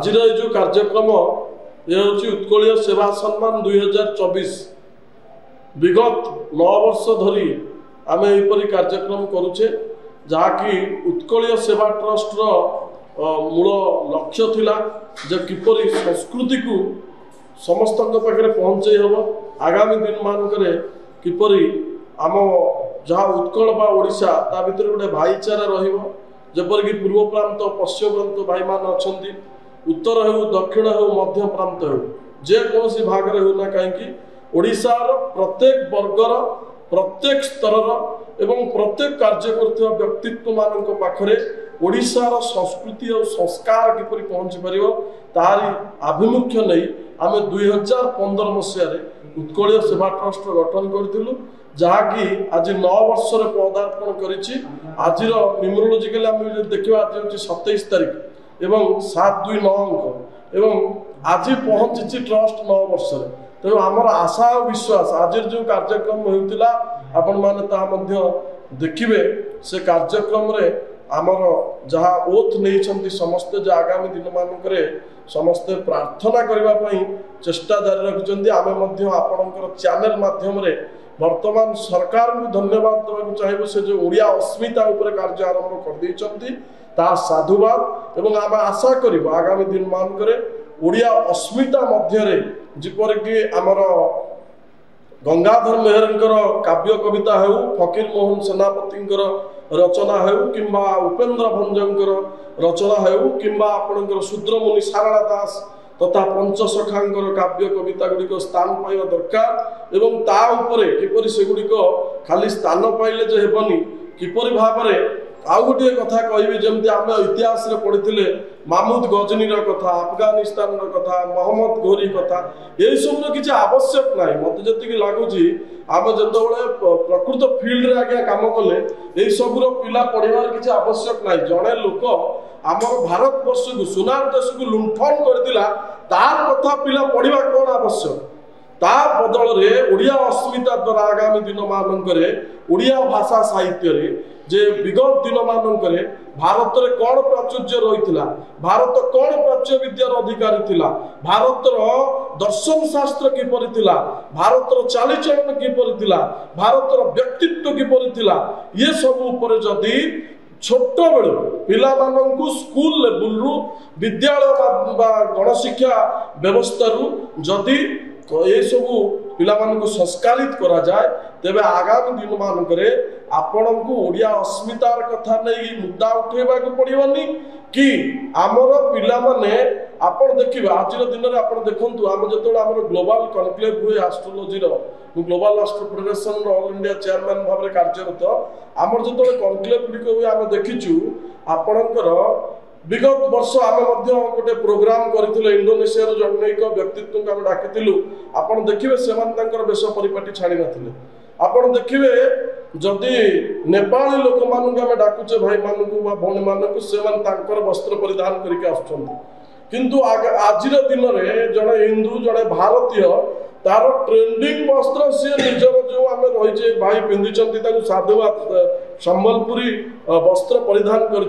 आज जो कार्यक्रम ये हूँ उत्कलीय सेवा सम्मान 2024 विगत 9 वर्ष धरी आम यहपरी कार्यक्रम करुचे जहाँकि उत्कलीय सेवा ट्रस्ट मूल लक्ष्य थिला जे किपरि संस्कृति को समस्त पाखे पहुँचे हम आगामी दिन मानक किपरि आम जहाँ उत्कल बा ओडिशा ता भीतर गोटे भाईचारा रहीपरिक पूर्व प्रांत पश्चिम प्रांत भाई मान अच्छा उत्तर हो दक्षिण हो मध्य प्रांत हो जेकोसी भाग में होना कहीं ओडिशार प्रत्येक वर्गर प्रत्येक स्तर एवं प्रत्येक कार्य कर व्यक्तित्व मान पाखरे ओडिशार संस्कृति और संस्कार किपरि पहुँची पार तारी आभिमुख्य नहीं आम 2015 मसीह उत्कलीय सेवा ट्रस्ट गठन करूँ जहाँकि आज 9 वर्ष पदार्पण करी आज न्यूमरोलॉजिकली आम देखा आज हूँ 27 तारीख एवं 729 अंक एवं आज पहुंची ट्रस्ट 9 वर्ष तेणु आमर आशा और विश्वास आज जो कार्यक्रम होता आपण मैंने देखिए से कार्यक्रम रे आमर जहाँ ओथ नहीं समस्ते जो आगामी दिन मानक समस्ते प्रार्थना करने चेष्टा जारी रखिंट आम आपणकर चैनल माध्यम वर्तमान सरकार को धन्यवाद देवाक चाहिए से जो ओडिया अस्मिता उपर कार्य आरंभ कर साधुवाद एवं आम आशा करूँ आगामी दिन मानक ओडिया अस्मिता मध्य जेपरिक आमर गंगाधर मेहर काव्य कविता हो फकीर मोहन सेनापति रचना हो कि उपेन्द्र भंजर रचना हो कि आपणकर शूद्रमुनि सारला दास तथा पंचसखांकर काव्य कविता गुड़िक स्थान पाइबा दरकार एवं ता उपरे किपरि से गुड़िक खाली स्थान पाइले जे हेबनी किपरि भाव में आउ गोटे कथा कहि जमती आम इतिहास रे पढ़ी मामूद गजनी कथा अफगानिस्तान कथा मोहम्मद घोरी कथा यही सब किसी आवश्यक ना मत जी लगुच आम जो प्रकृत फिल्ड रे आगे काम कले यही सब पिला पढ़ार किसी आवश्यक ना जड़े लोक आम भारत वर्ष को सुनार देश को लुंठन करथिला तार कथा पिला पढ़ा कौन आवश्यक ता बदल रे ओडिया अस्मिता द्वारा आगामी दिन मानक ओडिया भाषा साहित्य रे जे विगत दिन मानक भारत रे कौन प्राचुर्य रही भारत कौन प्राच्य विद्यार अधिकारी थिला भारत दर्शन शास्त्र किपरि थिला भारत चालीचलन किपरि थिला भारत व्यक्तित्व किपरि थिला ये सब ऊपर जदि छोट बेलू पिला मानू स्कूल लेवल रु विद्यालय गणशिक्षा व्यवस्था जदि ये सब पिला मानू संस्कारित करा जाए तेबे आगामी दिन मानक आपण को ओडिया अस्मितार कथा नहीं मुद्दा उठेबा को पड़िबनी कि आमर पिला माने आपण देखिबा आज दिन रे आपण देखंतु आम जतोला आमर ग्लोबल कॉन्क्लेव हुए एस्ट्रोलॉजी रो ग्लोबल एस्ट्रो फेडरेशन रो ऑल इंडिया चेयरमैन भाव में कार्यरत आमर जतोले कॉन्क्लेव गुडी हुए आम देखिचु आपणकर विगत वर्ष आम गोटे प्रोग्राम करथिले इंडोनेशिया रो जन्मैक व्यक्तित्व को आम डाकिथिलु आपण देखिबे सेमान वेश परिपाटी छाड़ी नथिले आपण देखिबे जदि नेपाली लोक मानक आम डाकुचे भाई मानक भौणी मानक से वस्त्र परिधान करके आसुछंती किंतु आज दिन में जड़े हिंदू जड़े भारतीय तार ट्रेंडिंग वस्त्र सी निजर जो आम रही भाई पिंधि साधुवाद संबलपुरी वस्त्र परिधान कर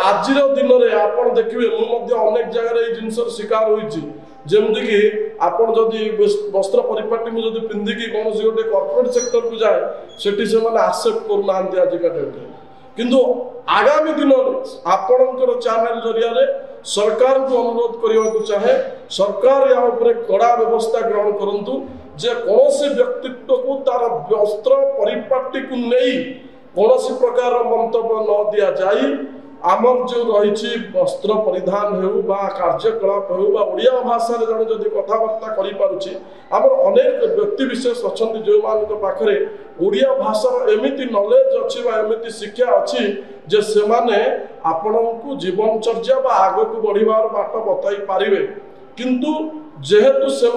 आज दिन में आप देखिए मुझे अनेक जगह जिनसर शिकार होती जमती कि आपड़ जदि वस्त्र परिपाटी में जब पिंधिकी कौन गोटे कॉर्पोरेट सेक्टर को जाए सेठी से आक्सेप्ट करना आजिका डेट्रे किंतु आगामी दिन आपणकर चैनल जरिया सरकार को अनुरोध करने को चाहे सरकार या कड़ा व्यवस्था ग्रहण करूँ जे कौन से व्यक्तित्व को तार वस्त्र परिपाटी को नहीं कौन प्रकार मंतव्य न दि जाए आमर जो रही वस्त्र परिधान हो कार्यकलाप हो ओडिया भाषा जड़े जब कथबार्ता कर अनेक व्यक्ति विशेष अच्छा जो मान पाखे ओडिया भाषार एमती नॉलेज अच्छी एमती शिक्षा अच्छी जे से माने आपण को जीवनचर्या आग को बढ़िबार बाट बताई पारिबे किंतु जेहेतु से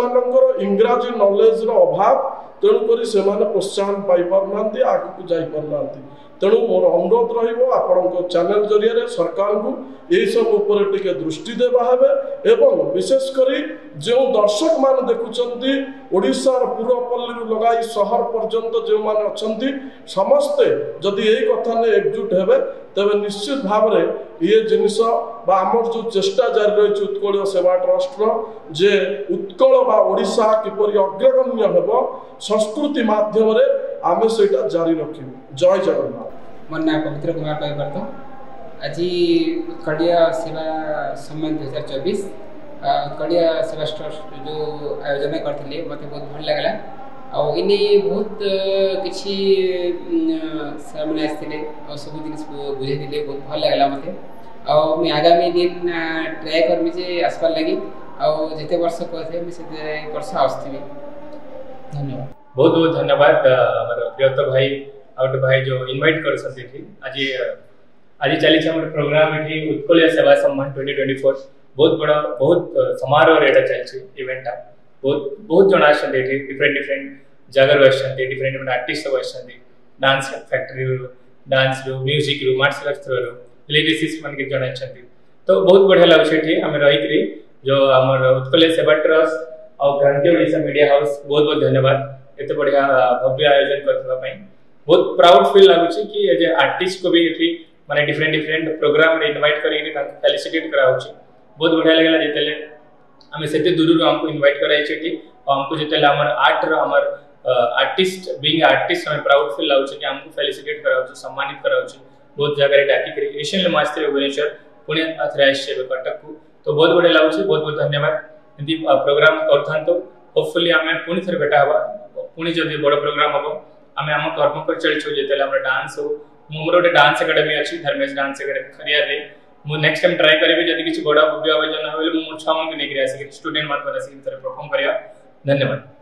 इंग्राजी नॉलेज रो अभाव तेणुक से प्रोत्साहन पाई पारना आग को जाई पारना तेणु मोर अनुरोध रहिबो आपणको चैनल जरिया सरकार को यही सब ऊपर टिके दृष्टि देवा हेबे एवं विशेष करी जो दर्शक मान देखुचंती ओडिशार पूर्वपल्ली लगाई शहर पर्यंत जो माने अछंती समस्ते जदि यही कथा ने एकजुट हेबे तबे निश्चित भाव में ये जिनिस बा आमर जो चेष्टा जारी रही उत्कल सेवा ट्रस्ट जे उत्कल बा ओडिशा किपरि अग्रगण्य हेबो संस्कृति माध्यम रे आमे सेटा जारी रखिबो। जय जगन्नाथ। मोर नाम पवित्र कुमार पाइबर्त आज उत्कलिया सेवा सम्मान 2024 उत्कलिया सेवा ट्रस्ट जो आयोजन करथिले मते बहुत भल लागला और इने बहुत किछि सामने आस्थिले और सब जिनिस बुझे दिले बहुत भल लागला मते और मैं आगामी दिन ट्राई करमी जे आसपार लगी और जिते वर्ष कहते मैं से वर्ष आस्थिबी। धन्यवाद। बहुत बहुत धन्यवाद हमर प्रियत भाई आउट भाई जो इनवाइट कर सकते थे आज आज चली हमर प्रोग्राम एठी उत्कलिया सेवा सम्मान 2024 बहुत बड़ा बहुत समारोह रेटा चलछि इवेंट बहुत बहुत जन आछन एठी डिफरेंट जगह आछन डिफरेंट आर्टिस्ट सब आछन डांस फैक्ट्री डांस रो म्यूजिक रो मार्शल आर्ट्स रो लेडीज मन के जन आछन तो बहुत बढ़िया लागछ एठी हम रही करी जो हमर उत्कलिया सेवा ट्रस्ट और क्रांति ओडिशा मीडिया हाउस बहुत बहुत धन्यवाद एते बढ़िया भव्य आयोजन करथबा पई बहुत प्राउड फील लागुछि कि एज आर्टिस्ट को भी एठी माने डिफरेंट प्रोग्राम रे इनवाइट करी तांको फेलिसिटेट करा होछि बहुत बढ़िया लागला जेतेले हमें सेते दूर रो हमको इनवाइट कराई छथि और हमको जेतेले हमर आर्ट रो हमर आर्टिस्ट बीइंग आर्टिस्ट हमें प्राउड फील लागुछि कि हमको फेलिसिटेट करा होछि सम्मानित करा होछि बहुत जगह रे डाकी करी Asian master Bhubaneswar Pune authorised छे कटक को तो बहुत बढ़िया लागुछि बहुत बहुत धन्यवाद यदि प्रोग्राम करथान तो होपफुली हमें पुणी थर भेटा हवा पुणी जदि बड़ प्रोग्राम हबो हमें हम कर्म कर चल छु जेतेले हमरा डांस हो मोर गोटे डांस एकेडमी अछि धर्मेश डांस एकेडमी खरिया रे मु नेक्स्ट टाइम ट्राई करबी जदि किछि बड़ा भव्य आयोजन होले मु छामन के नेकरी आसी स्टूडेंट मान पर आसी परफॉर्म करिया। धन्यवाद।